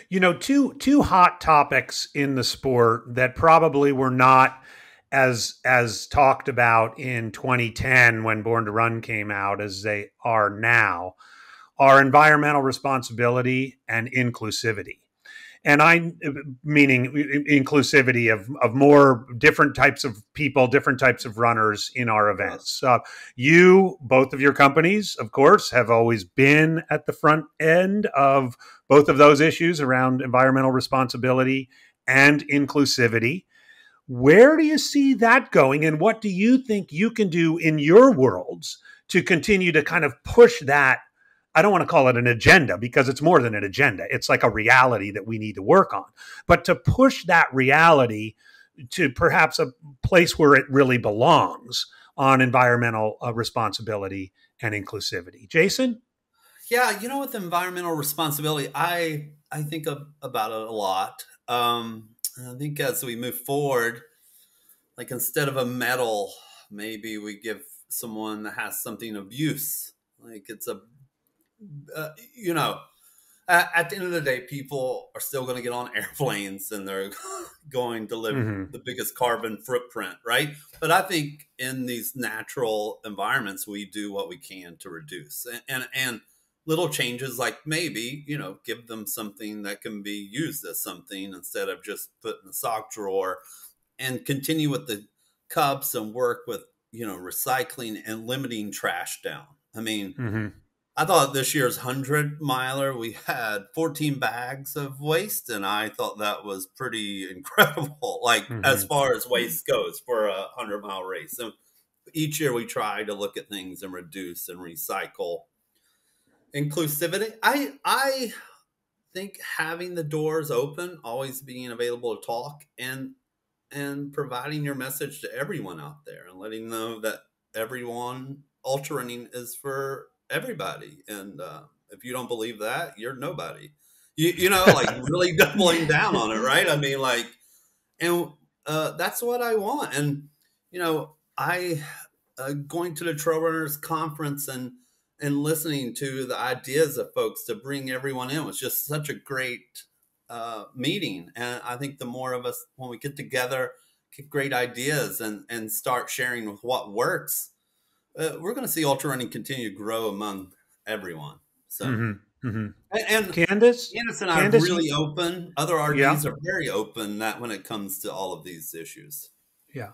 S1: Yeah. Two hot topics in the sport that probably were not as talked about in 2010 when Born to Run came out as they are now are environmental responsibility and inclusivity. And I meaning inclusivity of more different types of people, different types of runners in our events. Both of your companies, of course, have always been at the front end of both of those issues around environmental responsibility and inclusivity. Where do you see that going? And what do you think you can do in your worlds to continue to kind of push that? I don't want to call it an agenda because it's more than an agenda. It's like a reality that we need to work on. But to push that reality to perhaps a place where it really belongs on environmental responsibility and inclusivity. Jason?
S3: Yeah, with environmental responsibility, I think about it a lot. I think as we move forward, like instead of a medal, maybe we give someone that has something of use. Like it's at the end of the day, people are still going to get on airplanes and they're going to live the biggest carbon footprint, right? But I think in these natural environments, we do what we can to reduce and little changes, like maybe, give them something that can be used as something instead of just put in the sock drawer, and continue with the cups and work with, recycling and limiting trash down. I mean, I thought this year's 100-miler, we had 14 bags of waste, and I thought that was pretty incredible, as far as waste goes for a 100-mile race. So each year we try to look at things and reduce and recycle. Inclusivity, I think having the doors open, always being available to talk, and providing your message to everyone out there and letting them know that ultrarunning is for everybody. And if you don't believe that, you're nobody. Really doubling down on it, right? I mean, that's what I want. And, I going to the Trail Runners Conference and listening to the ideas of folks to bring everyone in was just such a great meeting. And I think the more of us, when we get together, get great ideas and start sharing with what works, we're going to see ultrarunning continue to grow among everyone. So, and
S1: Candice
S3: and I are really open. Other RDs are very open that when it comes to all of these issues.
S1: Yeah.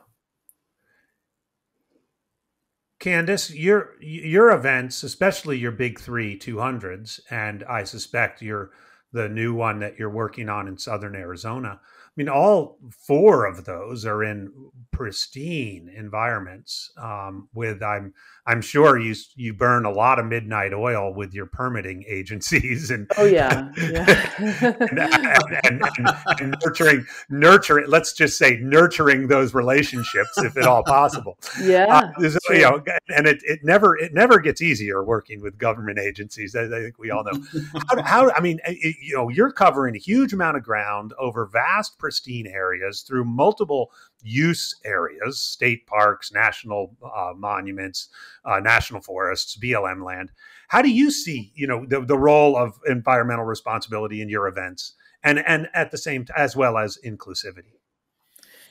S1: Candice, your events, especially your big 3 200s, and I suspect the new one that you're working on in Southern Arizona. I mean, all 4 of those are in pristine environments. I'm sure you burn a lot of midnight oil with your permitting agencies, and and nurturing. Let's just say nurturing those relationships, if at all possible.
S2: Yeah,
S1: and it never gets easier working with government agencies. I think we all know. I mean, you're covering a huge amount of ground over vast, pristine areas through multiple use areas, state parks, national monuments, national forests, BLM land. How do you see, the role of environmental responsibility in your events and at the same time, as well as inclusivity?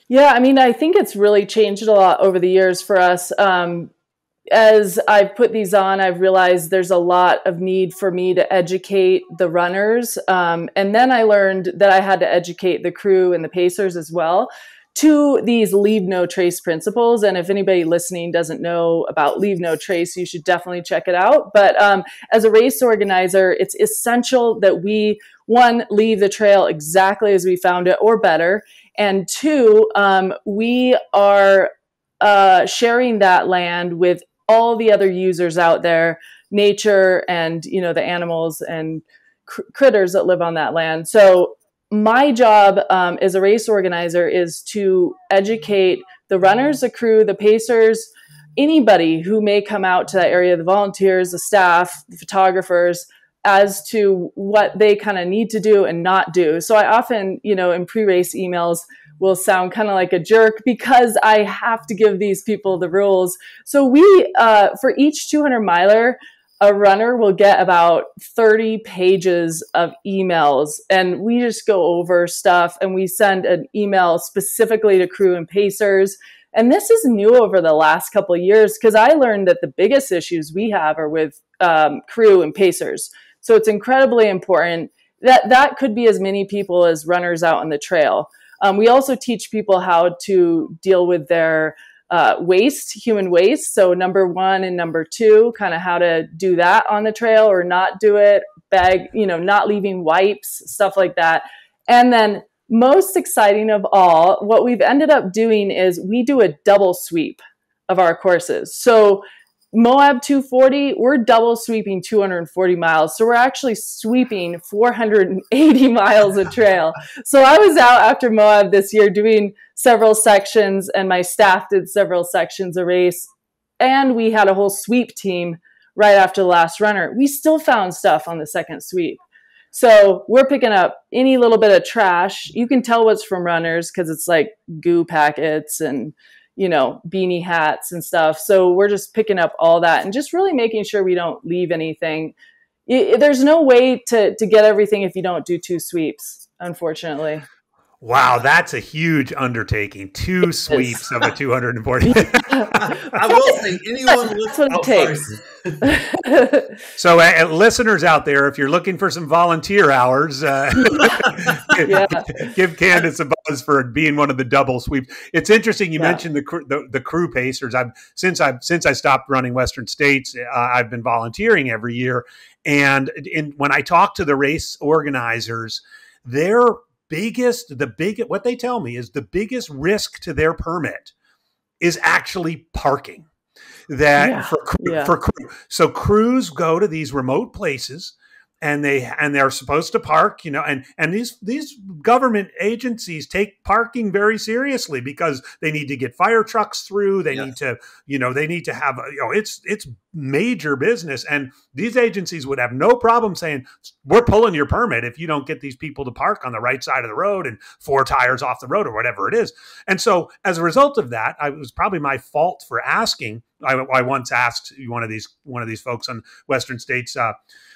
S2: Yeah, I mean, I think it's really changed a lot over the years for us. As I've put these on, I've realized there's a lot of need for me to educate the runners. And then I learned that I had to educate the crew and the pacers as well to these leave no trace principles. And if anybody listening doesn't know about leave no trace, you should definitely check it out. But as a race organizer, it's essential that we, 1, leave the trail exactly as we found it or better. And 2, we are sharing that land with all the other users out there, nature and, the animals and critters that live on that land. So my job as a race organizer is to educate the runners, the crew, the pacers, anybody who may come out to that area, the volunteers, the staff, the photographers, as to what they kind of need to do and not do. So I often, in pre-race emails will sound kind of like a jerk because I have to give these people the rules. So we, for each 200 miler, a runner will get about 30 pages of emails, and we just go over stuff, and we send an email specifically to crew and pacers. And this is new over the last couple of years because I learned that the biggest issues we have are with crew and pacers. So it's incredibly important that could be as many people as runners out on the trail. We also teach people how to deal with their human waste. So number 1 and number 2, kind of how to do that on the trail or not do it, not leaving wipes, stuff like that. And then most exciting of all, what we've ended up doing is we do a double sweep of our courses. So Moab 240, we're double sweeping 240 miles. So we're actually sweeping 480 miles of trail. So I was out after Moab this year doing several sections, and my staff did several sections of race. And we had a whole sweep team right after the last runner. We still found stuff on the second sweep. So we're picking up any little bit of trash. You can tell what's from runners because it's like goo packets and, you know, beanie hats and stuff. So we're just picking up all that and just really making sure we don't leave anything. There's no way to get everything if you don't do 2 sweeps, unfortunately.
S1: Wow, that's a huge undertaking. 2 sweeps of a 240.
S3: I will say, anyone listening.
S1: So, listeners out there, if you're looking for some volunteer hours, give Candice a buzz for being one of the double sweeps. It's interesting you mentioned the crew pacers. Since I stopped running Western States, I've been volunteering every year, and when I talk to the race organizers, what they tell me is the biggest risk to their permit is actually parking. For crew. So crews go to these remote places and they're supposed to park, you know, and these government agencies take parking very seriously because they need to get fire trucks through. They need to, you know, have, you know, it's major business. And these agencies would have no problem saying, we're pulling your permit if you don't get these people to park on the right side of the road and 4 tires off the road or whatever it is. And so as a result of that, it was probably my fault for asking. I once asked one of these folks on Western States,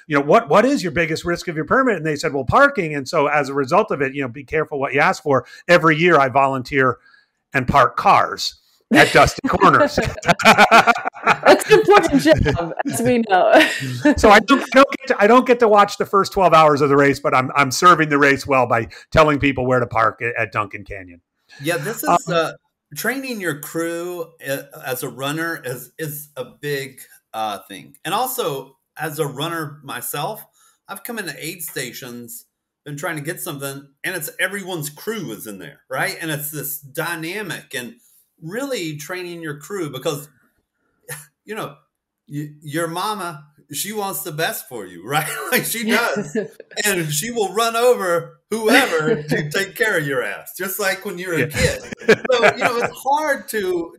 S1: you know, what is your biggest risk of your permit? And they said, well, parking. And so as a result of it, you know, be careful what you ask for. Every year I volunteer and park cars at dusty corners.
S2: That's an important job, as we know.
S1: So I don't get to watch the first 12 hours of the race, but I'm serving the race well by telling people where to park at Duncan Canyon.
S3: Yeah, this is training your crew as a runner is a big thing. And also, as a runner myself, I've come into aid stations, been trying to get something, and it's everyone's crew is in there, right? And it's this dynamic and really training your crew because, you know, your mama, she wants the best for you, right? Like she does. And she will run over whoever to take care of your ass, just like when you're a kid. So, you know, it's hard to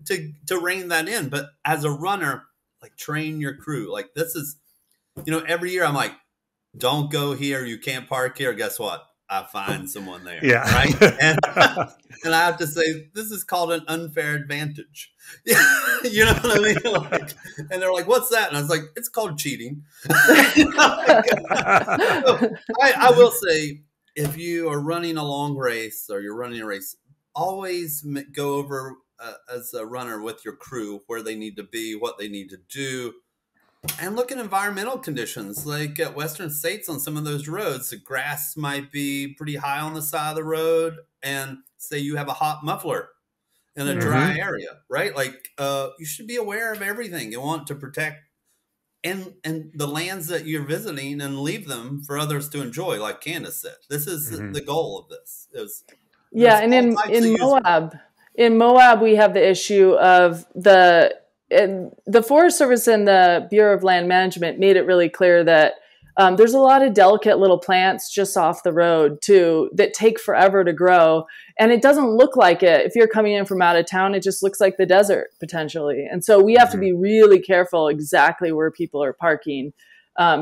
S3: rein that in. But as a runner, like train your crew. Like this is, you know, every year I'm like, don't go here. You can't park here. Guess what? I find someone there. Yeah. Right. And I have to say, this is called an unfair advantage. You know what I mean? Like, and they're like, what's that? And I was like, it's called cheating. So I will say, if you are running a long race or you're running a race, always go over as a runner with your crew where they need to be, what they need to do. And look at environmental conditions. Like at Western States on some of those roads, the grass might be pretty high on the side of the road. And say you have a hot muffler in a dry area, right? Like you should be aware of everything you want to protect and the lands that you're visiting and leave them for others to enjoy, like Candice said. This is the goal of this.
S2: And in Moab, we have the issue of the Forest Service and the Bureau of Land Management made it really clear that there's a lot of delicate little plants just off the road too that take forever to grow. And it doesn't look like it. If you're coming in from out of town, it just looks like the desert potentially. And so we have to be really careful exactly where people are parking.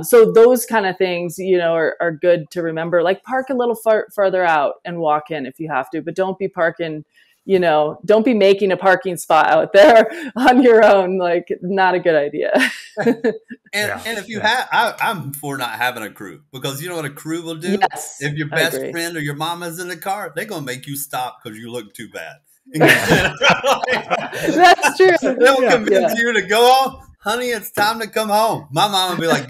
S2: So those kind of things, you know, are good to remember, like park a little further out and walk in if you have to, but don't be parking, you know, don't be making a parking spot out there on your own. Like, not a good idea.
S3: And if you have, I'm for not having a crew, because you know what a crew will do?
S2: Yes,
S3: if your best friend or your mama's in the car, they're going to make you stop because you look too bad.
S2: That's true.
S3: They'll convince you to go on. Honey, it's time to come home. My mom would be like,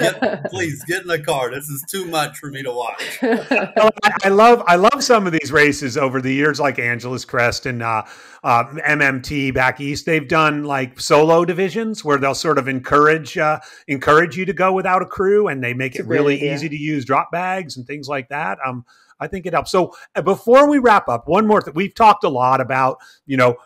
S3: please get in the car. This is too much for me to watch.
S1: I love some of these races over the years, like Angeles Crest and MMT back east. They've done like solo divisions where they'll sort of encourage you to go without a crew, and they make it really easy to use drop bags and things like that. I think it helps. So before we wrap up, one more thing. We've talked a lot about,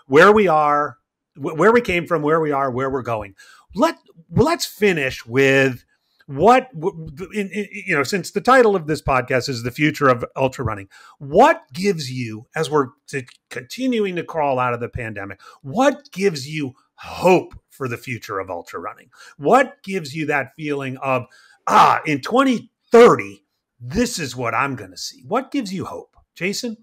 S1: where we are, where we came from, where we are, where we're going. Let's finish with since the title of this podcast is The Future of Ultra Running, what gives you, as we're continuing to crawl out of the pandemic, what gives you hope for the future of ultra running? What gives you that feeling of, in 2030, this is what I'm going to see? What gives you hope? Jason?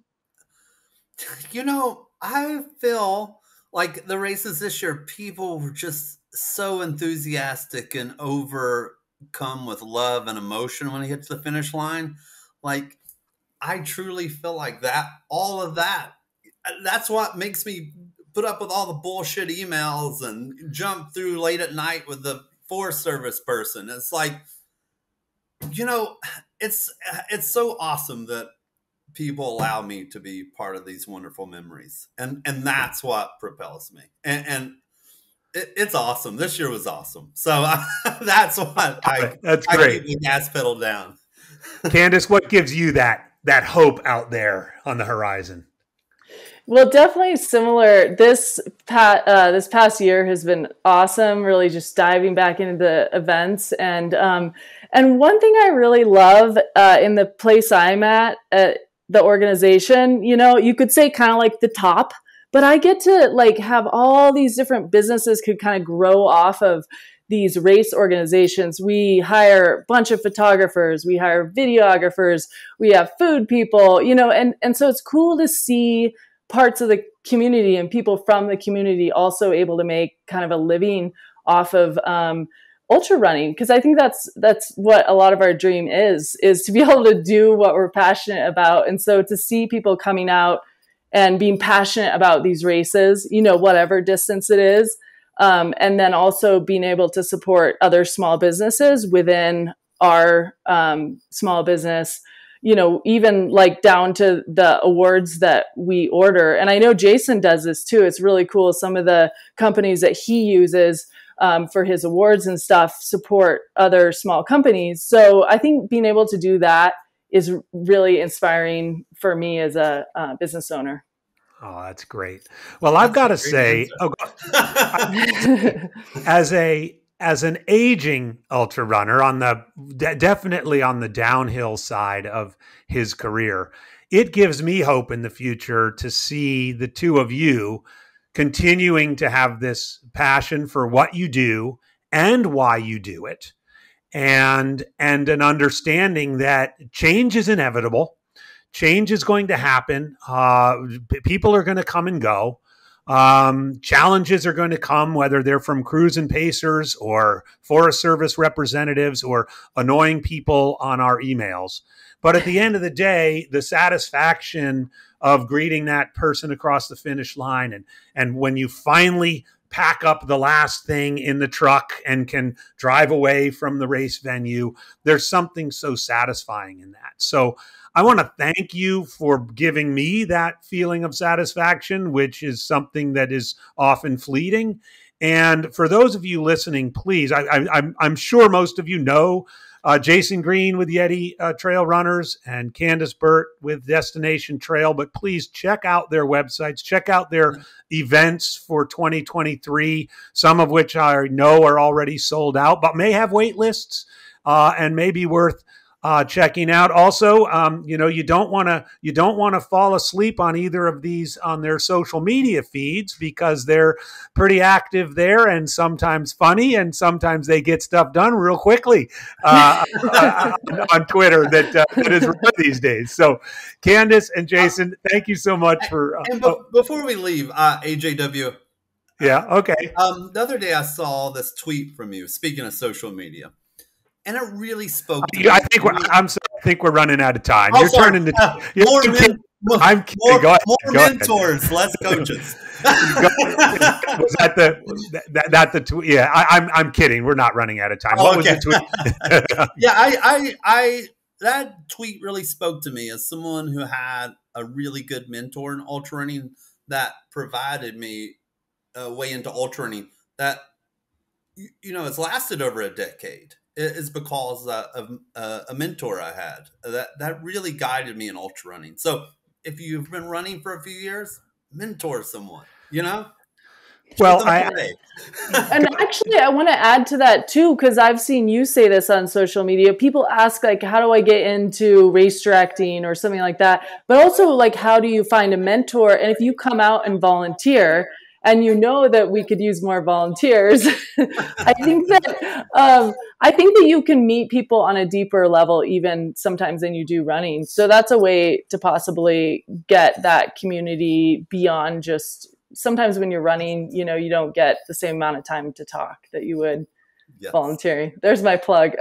S3: I feel like the races this year, people were just so enthusiastic and overcome with love and emotion when they hit the finish line. Like, I truly feel like all of that's what makes me put up with all the bullshit emails and jump through late at night with the Forest Service person. It's like, it's so awesome that people allow me to be part of these wonderful memories. And that's what propels me. And it's awesome. This year was awesome. So that's what
S1: that's great.
S3: I keep the gas pedal down.
S1: Candice, what gives you that hope out there on the horizon?
S2: Well, definitely similar. This past year has been awesome. Really, just diving back into the events, and one thing I really love in the place I'm at the organization. You could say kind of like the top, but I get to have all these different businesses could kind of grow off of these race organizations. We hire a bunch of photographers, we hire videographers, we have food people, and so it's cool to see parts of the community and people from the community also able to make kind of a living off of ultra running. Because I think that's what a lot of our dream is to be able to do what we're passionate about. And so to see people coming out and being passionate about these races, whatever distance it is, and then also being able to support other small businesses within our small business, even down to the awards that we order. And I know Jason does this too. It's really cool. Some of the companies that he uses for his awards and stuff support other small companies. So I think being able to do that is really inspiring for me as a business owner.
S1: Oh, that's great. Well, I've got to say, as an aging ultra runner definitely on the downhill side of his career, it gives me hope in the future to see the two of you continuing to have this passion for what you do and why you do it, and an understanding that change is inevitable. Change is going to happen. People are going to come and go. Challenges are going to come, whether they're from crews and pacers or Forest Service representatives or annoying people on our emails. But at the end of the day, the satisfaction of greeting that person across the finish line and when you finally pack up the last thing in the truck and can drive away from the race venue, there's something so satisfying in that. So I want to thank you for giving me that feeling of satisfaction, which is something that is often fleeting. And for those of you listening, please, I'm sure most of you know Jason Green with Yeti Trail Runners and Candice Burt with Destination Trail, but please check out their websites, check out their events for 2023, some of which I know are already sold out, but may have wait lists and may be worth checking out. Also, you don't want to fall asleep on either of these on their social media feeds because they're pretty active there and sometimes funny and sometimes they get stuff done real quickly on Twitter that is rare these days. So, Candice and Jason, thank you so much for.
S3: Before we leave, AJW.
S1: Yeah. Okay.
S3: The other day I saw this tweet from you. Speaking of social media. And it really spoke to me.
S1: I think we're running out of time. You're turning to I'm kidding.
S3: More mentors, less coaches.
S1: Was that the tweet? Yeah, I'm kidding. We're not running out of time. What was the tweet?
S3: Yeah, I that tweet really spoke to me as someone who had a really good mentor in ultra running that provided me a way into ultra running that it's lasted over a decade. is because of a mentor I had that really guided me in ultra running. So if you've been running for a few years, mentor someone,
S1: Well,
S2: and actually, I want to add to that too, because I've seen you say this on social media. People ask, like, how do I get into race directing or something like that? But also, like, how do you find a mentor? And if you come out and volunteer, and you know that we could use more volunteers, I think that you can meet people on a deeper level, even sometimes than you do running. So that's a way to possibly get that community beyond just. Sometimes when you're running, you don't get the same amount of time to talk that you would volunteering. There's my plug.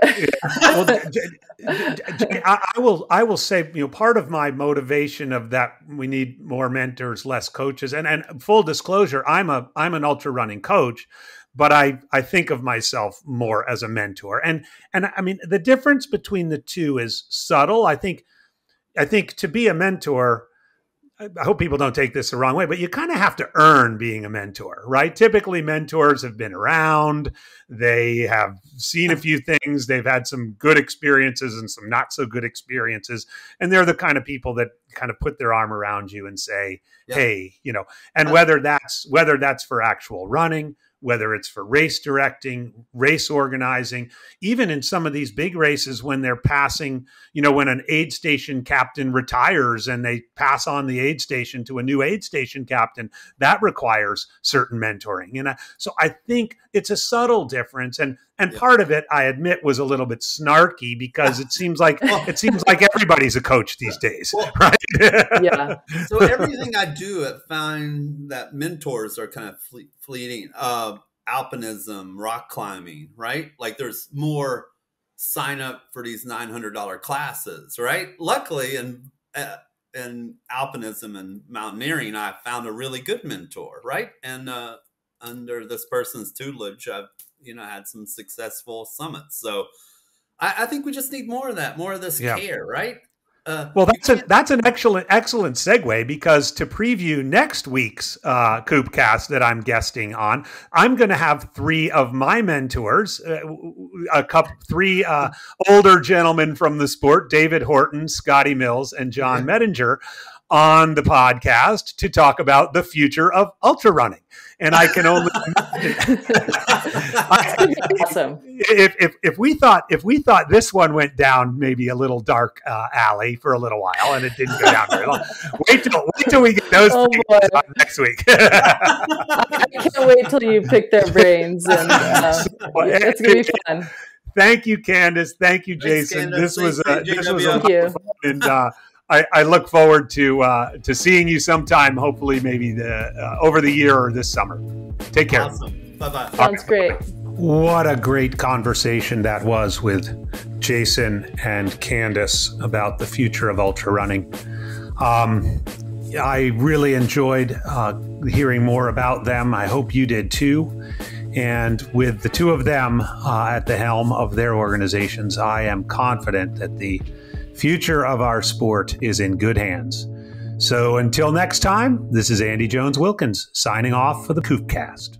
S1: Well, I will say, part of my motivation of that, we need more mentors, less coaches. And full disclosure, I'm an ultra running coach, but I think of myself more as a mentor. And I mean, the difference between the two is subtle. I think to be a mentor, I hope people don't take this the wrong way, but you kind of have to earn being a mentor, right? Typically, mentors have been around. They have seen a few things. They've had some good experiences and some not so good experiences. And they're the kind of people that kind of put their arm around you and say, hey, and whether that's for actual running, whether it's for race directing, race organizing, even in some of these big races when they're passing, when an aid station captain retires and they pass on the aid station to a new aid station captain, that requires certain mentoring. And so I think it's a subtle difference. And part of it, I admit, was a little bit snarky because it seems like everybody's a coach these days, right?
S2: Yeah.
S3: So everything I do, I find that mentors are kind of fleeting. Alpinism, rock climbing, right? Like there's more sign up for these $900 classes, right? Luckily, in alpinism and mountaineering, I found a really good mentor, right? And under this person's tutelage, I've had some successful summits. So I think we just need more of that, more of this care, right?
S1: Well, that's an excellent segue, because to preview next week's Koopcast that I'm guesting on, I'm going to have three of my mentors, three older gentlemen from the sport, David Horton, Scotty Mills, and John Mettinger, on the podcast to talk about the future of ultra running. And I can only
S2: awesome.
S1: If we thought this one went down maybe a little dark alley for a little while, and it didn't go down very long. Wait till we get those on next week.
S2: I can't wait till you pick their brains, and it's gonna be fun.
S1: Thank you, Candice. Thank you, Jason.
S3: Thanks,
S1: this was a lot
S2: of
S1: fun, and I look forward to seeing you sometime, hopefully maybe over the year or this summer. Take care.
S3: Awesome. Bye-bye.
S2: Sounds great.
S1: What a great conversation that was with Jason and Candice about the future of ultra running. I really enjoyed hearing more about them. I hope you did too. And with the two of them at the helm of their organizations, I am confident that the future of our sport is in good hands. So until next time, this is Andy Jones Wilkins signing off for the Koopcast.